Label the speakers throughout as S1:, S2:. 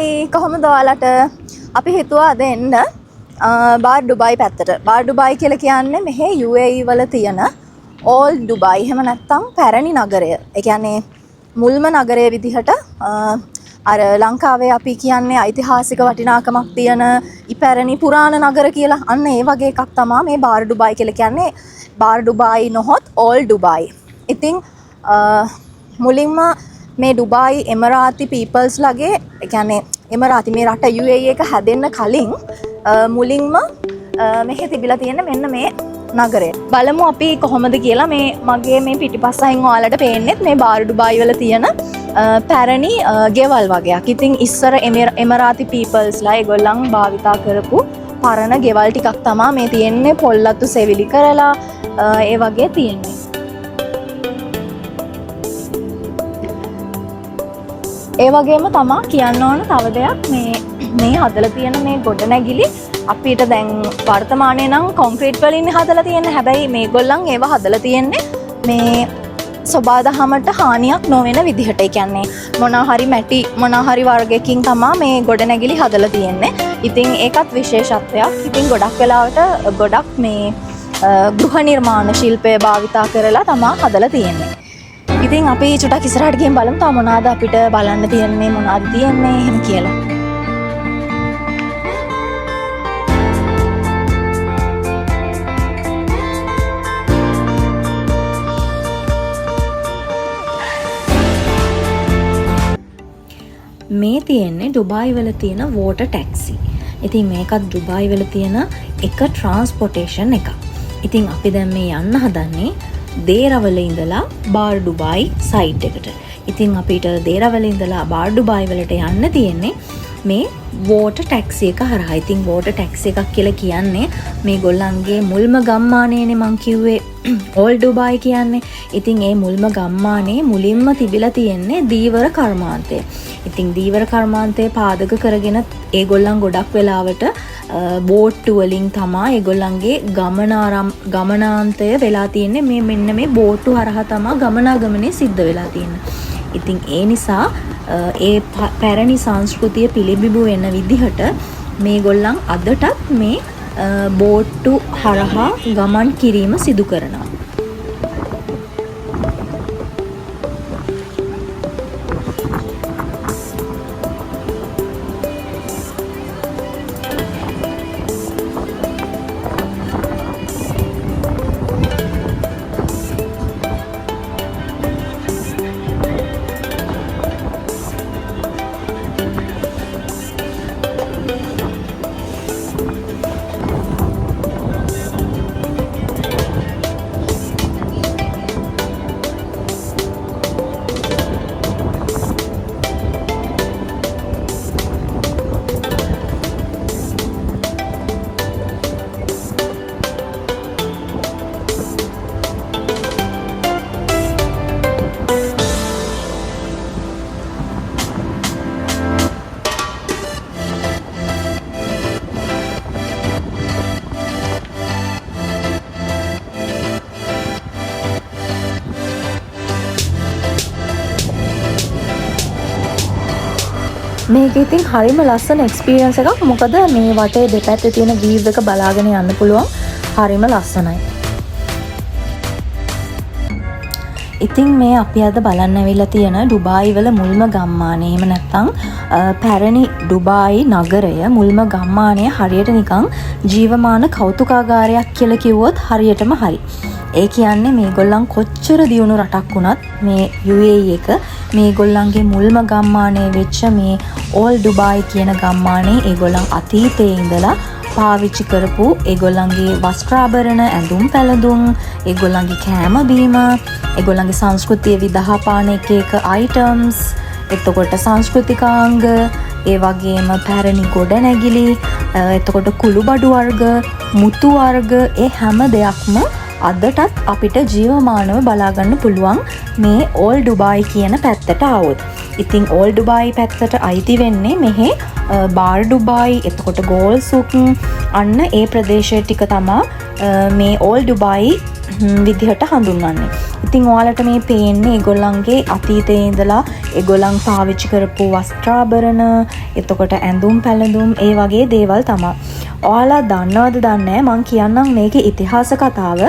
S1: හයි කොහොමද ඔයාලට අපි හිතුවා අද එන්න බාර් ඩුබායි පැත්තට. බාර් ඩුබායි කියලා කියන්නේ මෙහි UAE වල තියෙන ඕල්ඩ් ඩුබායි එහෙම නැත්නම් පැරණි නගරය. ඒ කියන්නේ මුල්ම නගරය විදිහට අර ලංකාවේ අපි කියන්නේ ඓතිහාසික වටිනාකමක් තියෙන ඉපැරණි පුරාණ නගර කියලා. අන්න ඒ වගේ එකක් තමයි මේ බාර් ඩුබායි කියලා කියන්නේ. බාර් ඩුබායි නොහොත් ඕල්ඩ් ඩුබායි. ඉතින් මුලින්ම මේ ඩුබායි එමරාති පීපල්ස් ලගේ ඒ කියන්නේ එමරාති මේ රට UAE එක හැදෙන්න කලින් මුලින්ම මෙහි තිබිලා තියෙන මෙන්න මේ නගරය. බලමු අපි කොහොමද කියලා. මේ මගේ මේ පිටිපස්සෙන් ඔයාලට පේන්නේ මේ බාර් ඩුබායි වල තියෙන පැරණි ගෙවල් වගේක්. ඉතින් ඉස්සර එමරාති පීපල්ස්ලා ඒගොල්ලන් භාවිතා කරපු පරණ ගෙවල් ටිකක් තමයි මේ තියෙන්නේ. පොල්ලත්තු සෙවිලි කරලා ඒ වගේ තියෙන්නේ. ඒ වගේම තමා කියන්න ඕන තව දෙයක් මේ හදලා තියෙන මේ ගොඩනැගිලි අපිට දැන් වර්තමානයේ නම් කොන්ක්‍රීට් වලින් හදලා තියෙන. හැබැයි මේගොල්ලන් ඒව හදලා තියෙන්නේ මේ සබාදහමට හානියක් නොවන විදිහට. ඒ කියන්නේ මොනවා හරි මැටි මොනවා හරි වර්ගයකින් තමයි මේ ගොඩනැගිලි හදලා තියෙන්නේ. ඉතින් ඒකත් විශේෂත්වයක්. ඉතින් ගොඩක් වෙලාවට ගොඩක් මේ ගෘහ නිර්මාණ ශිල්පය භාවිතා කරලා තමයි හදලා තියෙන්නේ. ඉතින් අපි චුට්ටක් ඉස්සරහට ගිහින් බලමු තා මොනවාද අපිට බලන්න තියෙන්නේ මොනවාද තියෙන්නේ එහෙම කියලා. මේ තියෙන්නේ ඩුබායි වල තියෙන වෝටර් ටැක්සි. ඉතින් මේකත් ඩුබායි වල තියෙන එක ට්‍රාන්ස්පෝර්ටේෂන් එකක්. ඉතින් අපි දැන් මේ යන්න හදන්නේ දේරවල ඉඳලා බාර් ඩුබායි සයිඩ් එකට. ඉතින් අපිට දේරවල ඉඳලා බාර් ඩුබායි වලට යන්න තියෙන්නේ මේ වෝටර් ටැක්සි එක හරහා. ඉතින් වෝටර් ටැක්සි එකක් කියලා කියන්නේ මේගොල්ලන්ගේ මුල්ම ගම්මානයනේ මං කිව්වේ ඕල්ඩ් ඩුබායි කියන්නේ. ඉතින් ඒ මුල්ම ගම්මානේ මුලින්ම තිබිලා තියෙන්නේ දීවර කර්මාන්තය. ඉතින් දීවර කර්මාන්තය පාදක කරගෙන ඒගොල්ලන් ගොඩක් වෙලාවට බෝට්ටු වලින් තමයි ඒගොල්ලන්ගේ ගමනාන්තය වෙලා තියෙන්නේ. මේ මෙන්න මේ බෝට්ටු හරහා තමයි ගමනාගමනය සිද්ධ වෙලා තියෙන්නේ. ඉතින් ඒ නිසා ඒ පැරණි සංස්කෘතිය පිළිබිඹු වෙන විදිහට මේගොල්ලන් අදටත් මේ බෝට්ටු හරහා ගමන් කිරීම සිදු කරනවා. මේක ඉතින් හරිම ලස්සන එක්ස්පීරියන්ස් එකක්. මොකද මේ වටේ දෙපැත්තේ තියෙන වීව් එක බලාගෙන යන්න පුළුවන්. හරිම ලස්සනයි. ඉතින් මේ අපි අද බලන්න ඇවිල්ලා තියෙන ඩුබායි වල මුල්ම ගම්මානය. එහෙම නැත්නම් පැරණි ඩුබායි නගරය මුල්ම ගම්මානය හරියට නිකන් ජීවමාන කෞතුකාගාරයක් කියලා කිව්වොත් හරියටම හරි. ඒ කියන්නේ මේගොල්ලන් කොච්චර දියුණු රටක් වුණත් මේ UAE එක මේගොල්ලන්ගේ මුල්ම ගම්මානයේ වෙච්ච මේ ඕල්ඩ් ඩුබායි කියන ගම්මානයේ ඒගොල්ලන් අතීතයේ ඉඳලා පාවිච්චි කරපු ඒගොල්ලන්ගේ වස්ත්‍රාභරණ, ඇඳුම් පැළඳුම්, ඒගොල්ලන්ගේ කෑම බීම, ඒගොල්ලන්ගේ සංස්කෘතිය විදහාපාන එක අයිටම්ස්, එතකොට සංස්කෘතිකාංග, ඒ වගේම පැරණි ගොඩනැගිලි, එතකොට කුළුබඩු වර්ග, මුතු වර්ග, ඒ හැම දෙයක්ම අදටත් අපිට ජීවමානව බලාගන්න පුළුවන් මේ ඕල්ඩ් ඩුබායි කියන පැත්තට આવොත්. ඉතින් ඕල්ඩ් ඩුබායි පැත්තට අයිති වෙන්නේ මෙහි බාර් ඩුබායි, එතකොට ගෝල් සුක්, අන්න ඒ ප්‍රදේශය ටික තමා මේ ඕල්ඩ් ඩුබායි විදිහට හඳුන්වන්නේ. ඉතින් ඔයාලට මේ පේන්නේ ඒගොල්ලන්ගේ අතීතයේ ඉඳලා ඒගොල්ලන් පාවිච්චි කරපු වස්ත්‍රාභරණ, එතකොට ඇඳුම් පැළඳුම් ඒ වගේ දේවල් තමයි. ඔයාලා දන්නවද දන්නේ නැහැ, මං කියන්නම් මේකේ ඉතිහාස කතාව.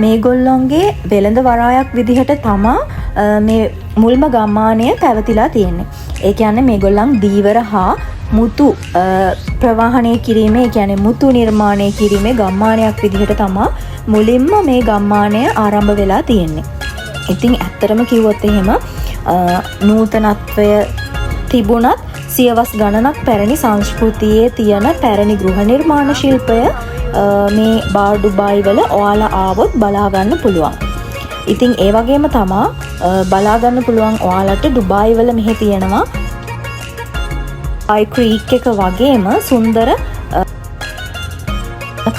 S1: මේගොල්ලන්ගේ වෙළඳ වරායක් විදිහට තමයි මේ මුල්ම ගම්මානය පැවතිලා තියෙන්නේ. ඒ කියන්නේ මේගොල්ලන් දීවර හා මුතු ප්‍රවාහනය කිරීමේ, කියන්නේ මුතු නිර්මාණය කිරීමේ ගම්මානයක් විදිහට තමයි මුලින්ම මේ ගම්මානය ආරම්භ වෙලා තියෙන්නේ. ඉතින් ඇත්තටම කිව්වොත් එහෙම නූතනත්වය තිබුණත් සියවස් ගණනක් පැරණි සංස්කෘතියේ තියෙන පැරණි ගෘහ නිර්මාණ ශිල්පය මේ බාර් ඩුබායි වල ඔයාලා ආවොත් බලා ගන්න පුළුවන්. ඉතින් ඒ වගේම තමයි බලා ගන්න පුළුවන් ඔයාලට ඩුබායි වල මෙහි තියෙනවා අයි ක්‍රීක් එක වගේම සුන්දර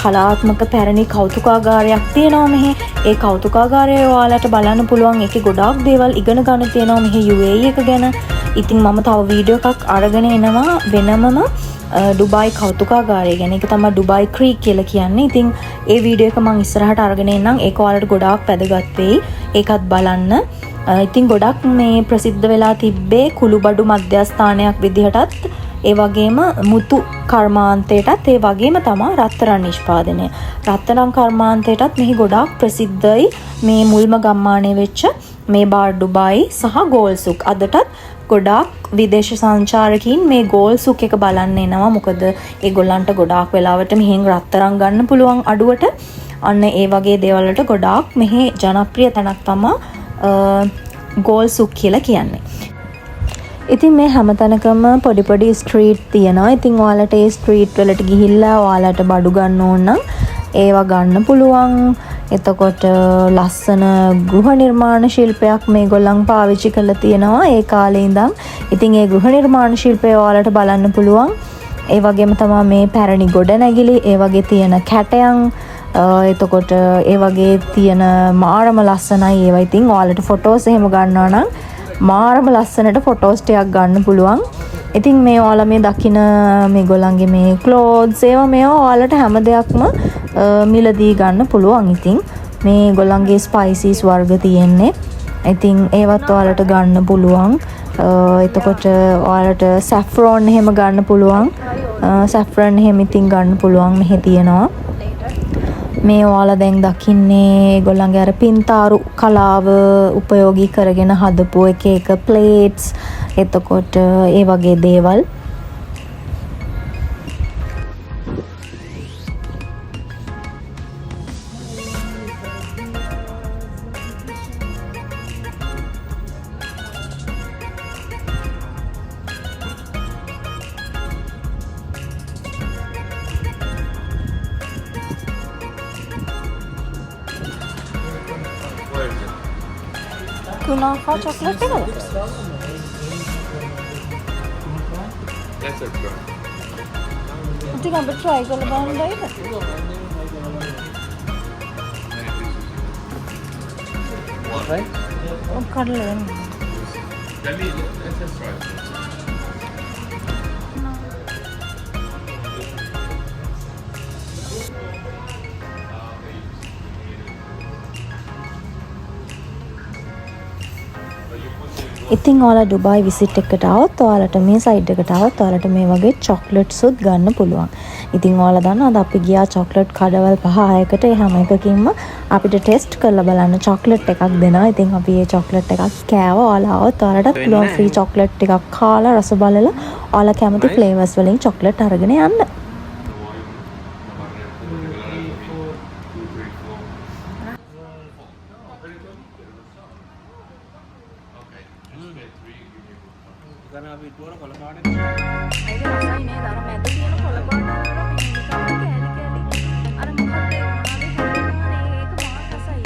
S1: කලාත්මක පැරණි කෞතුකාගාරයක් තියෙනවා මෙහි. ඒ කෞතුකාගාරය ඔයාලට බලන්න පුළුවන්. ඒකේ ගොඩාක් දේවල් ඉගෙන ගන්න තියෙනවා මෙහි UAE එක ගැන. ඉතින් මම තව වීඩියෝ එකක් අරගෙන එනවා වෙනමම ඩුබායි කෞතුකාගාරය ගැන. ඒක තමයි ඩුබායි ක්‍රීක් කියලා කියන්නේ. ඉතින් ඒ වීඩියෝ එක මම ඉස්සරහට අරගෙන එන්නම්. ඒක ඔයාලට ගොඩාක් වැදගත් වෙයි. ඒකත් බලන්න. ඉතින් ගොඩක් මේ ප්‍රසිද්ධ වෙලා තිබ්බේ කුළුබඩු මධ්‍යස්ථානයක් විදිහටත්, ඒ වගේම මුතු කර්මාන්තයටත්, ඒ වගේම තමයි රත්තරන් නිෂ්පාදනය. රත්තරන් කර්මාන්තයටත් මෙහි ගොඩාක් ප්‍රසිද්ධයි මේ මුල්ම ගම්මානයේ වෙච්ච මේ බාර් ඩුබායි සහ ගෝල්සුක්. අදටත් ගොඩාක් විදේශ සංචාරකීන් මේ ගෝල්සුක් එක බලන්න එනවා. මොකද ඒගොල්ලන්ට ගොඩාක් වෙලාවට මෙහෙන් රත්තරන් ගන්න පුළුවන් අඩුවට. අන්න ඒ වගේ දේවල් වලට ගොඩාක් මෙහි ජනප්‍රිය තැනක් තමයි ගෝල්සුක් කියලා කියන්නේ. ඉතින් මේ හැමතැනකම පොඩි පොඩි ස්ට්‍රීට් තියෙනවා. ඉතින් ඔයාලට ඒ ස්ට්‍රීට් වලට ගිහිල්ලා ඔයාලට බඩු ගන්න ඕන නම් ඒවා ගන්න පුළුවන්. එතකොට ලස්සන ගෘහ නිර්මාණ ශිල්පයක් මේගොල්ලන් පාවිච්චි කරලා තියෙනවා ඒ කාලේ ඉඳන්. ඉතින් ඒ ගෘහ නිර්මාණ ශිල්පය ඔයාලට බලන්න පුළුවන්. ඒ වගේම තමයි මේ පැරණි ගොඩනැගිලි, ඒ වගේ තියෙන කැටයන්, එතකොට ඒ වගේ තියෙන මාරම ලස්සනයි ඒවා. ඉතින් ඔයාලට ෆොටෝස් එහෙම ගන්නවා නම් මාරම ලස්සනට ෆොටෝස් ටිකක් ගන්න පුළුවන්. ඉතින් මේ ඔයාලා මේ දකින මේගොල්ලන්ගේ මේ ක්ලෝත්ස් ඒවා මේවා ඔයාලට හැම දෙයක්ම මිලදී ගන්න පුළුවන්. ඉතින් මේ ගොල්ලන්ගේ ස්පයිසිස් වර්ග තියෙන්නේ. ඉතින් ඒවත් ඔයාලට ගන්න පුළුවන්. එතකොට ඔයාලට සැෆ්‍රෝන් එහෙම ගන්න පුළුවන්. සැෆ්‍රන් එහෙම ඉතින් ගන්න පුළුවන් මෙහි තියෙනවා. මේ ඔයාලා දැන් දකින්නේ ඒගොල්ලන්ගේ අර පින්තාරු කලාව උපයෝගී කරගෙන හදපු එක එක ප්ලේට්ස්, එතකොට ඒ වගේ දේවල්. Kunafa chocolate එකද?
S2: Let's try.
S1: ඉතින් අපි try කරලා බලන්න බෑද?
S2: Right?
S1: ඔව් කරලා එන්න.
S2: Let's just try.
S1: ඉතින් ඔයාලා ඩුබායි විසිට් එකට આવත් ඔයාලට මේ සයිඩ් එකට આવත් ඔයාලට මේ වගේ චොක්ලට්ස් උත් ගන්න පුළුවන්. ඉතින් ඔයාලා දන්නවද අපි ගියා චොක්ලට් කඩවල් 5-6කට ඒ හැම එකකින්ම අපිට ටෙස්ට් කරලා බලන්න චොක්ලට් එකක් දෙනවා. ඉතින් අපි මේ චොක්ලට් එකක් කෑවා. ඔයාලා આવත් ඔයාලටත් පුළුවන් ෆ්‍රී චොක්ලට් ටිකක් කාලා රස බලලා ඔයාලා කැමති ෆ්ලේවර්ස් වලින් චොක්ලට් අරගෙන යන්න.
S2: Karena abi dua orang kalau ada
S1: ඒක රසයි නේද? අර මැද තියෙන කොළ පාට වල නිකන් කෑලි කෑලි අර මොකක්ද ඒ මොනවාද කියනවනේ ඒක මාත් රසයි.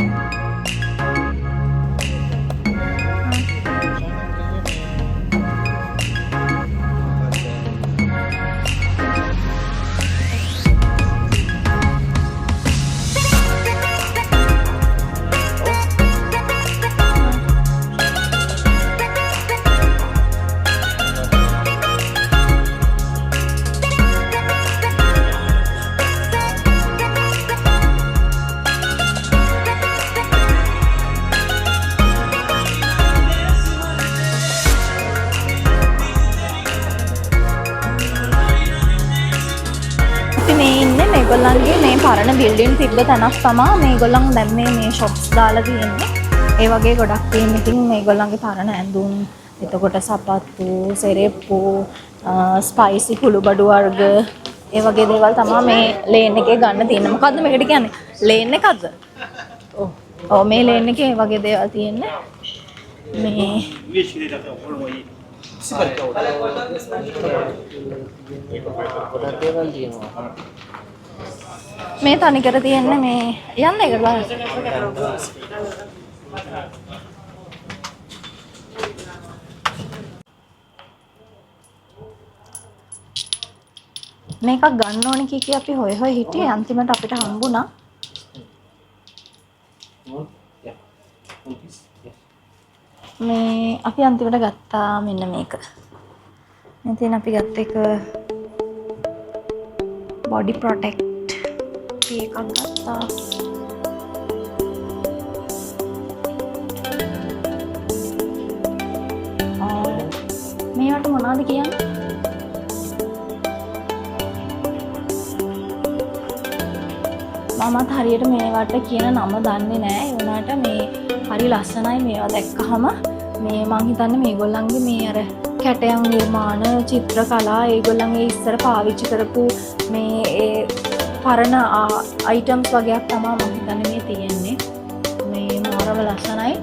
S1: වගේ මේ පරණ බිල්ඩින් තිබ්බ තැනක් තමා මේගොල්ලන් දැන් මේ ෂොප්ස් දාලා තියෙන්නේ. ඒ වගේ ගොඩක් තියෙන. ඉතින් මේගොල්ලන්ගේ පරණ ඇඳුම්, එතකොට සපත්තු, සෙරෙප්පු, ස්පයිසි කුළුබඩු වර්ග, ඒ වගේ දේවල් තමයි මේ ලේන් එකේ ගන්න තියෙන්නේ. මොකද්ද මේකට කියන්නේ? ලේන් එකක්ද? ඔව් මේ ලේන් එකේ ඒ වගේ දේවල් තියෙන්නේ. මේ මේ තනිකර තියෙන්නේ මේ යන්න එකට බලන්න. මේකක් ගන්න ඕනේ කී අපි හොය හිටියේ අන්තිමට අපිට හම්බුණා. මේ අපි අන්තිමට ගත්තා මෙන්න මේක. ඉතින් අපි ගත්ත එක body protect එකක් ගත්තා. මේවට මොනවද කියන්නේ? මමත් හරියට මේවට කියන නම දන්නේ නැහැ. ඒ වුණාට මේ හරි ලස්සනයි මේවා දැක්කහම. මේ මං හිතන්නේ මේගොල්ලන්ගේ මේ අර කැටයම් නිර්මාණ, චිත්‍ර කලා ඒගොල්ලන්ගේ ඉස්සර පාවිච්චි කරපු මේ ඒ පරණ අයිටම්ස් වගේක් තමයි මං හිතන්නේ මේ තියෙන්නේ. මේ මාරම ලස්සනයි.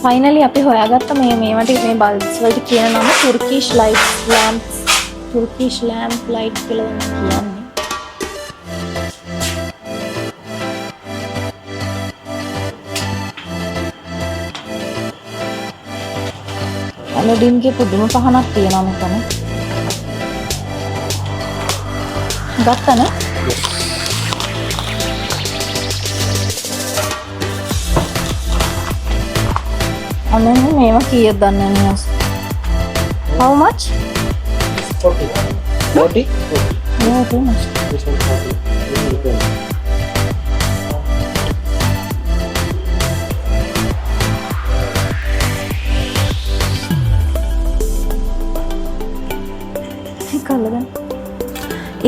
S1: ෆයිනලි අපි හොයාගත්ත මේවට මේ බල්බ්ස් වලට කියන නම Turkish light lamps. Turkish lamp light කියලා කියන්නේ. අලඩින්ගේ පුදුම පහනක් තියෙනවා මෙතන. ගත්තනේ? අනේ මේවා කීයද දන්නේ නැහැ. How much?
S3: 40. 40?
S1: No, too much.
S3: This one 40. This one 20.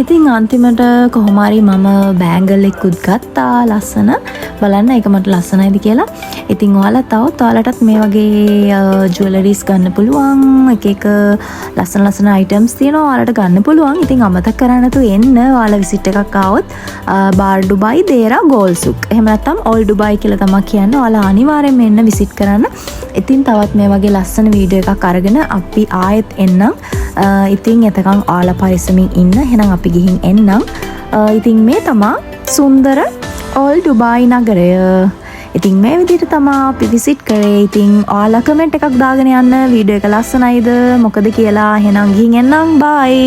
S1: ඉතින් අන්තිමට කොහොම හරි මම බෑගල් එකකුත් ගත්තා ලස්සන. බලන්න ඒක මට ලස්සනයිද කියලා. ඉතින් ඔයාලා තවත් ඔයාලටත් මේ වගේ ජුවලරිස් ගන්න පුළුවන්. එක එක ලස්සන අයිටම්ස් තියෙනවා ඔයාලට ගන්න පුළුවන්. ඉතින් අමතක කරන්න නැතුව එන්න. ඔයාලා විසිට් එකක් ආවොත් බාර් ඩුබයි දේරා ගෝල්සුක්. එහෙම නැත්නම් ඕල් ඩුබයි කියලා තමයි කියන්නේ. ඔයාලා අනිවාර්යෙන්ම එන්න විසිට් කරන්න. ඉතින් තවත් මේ වගේ ලස්සන වීඩියෝ එකක් අරගෙන අපි ආයෙත් එන්නම්. ඉතින් එතකන් ඔයාලා පරිස්සමින් ඉන්න. එහෙනම් අපි ගිහින් එන්නම්. ඉතින් මේ තමා සුන්දර ඕල් ඩුබයි නගරය. ඉතින් මේ විදිහට තමා අපි විසිට් කරේ. ඉතින් ඔයාලා කමෙන්ට් එකක් දාගෙන යන්න වීඩියෝ එක ලස්සනයිද මොකද කියලා. එහෙනම් ගිහින් එන්නම්. බයි.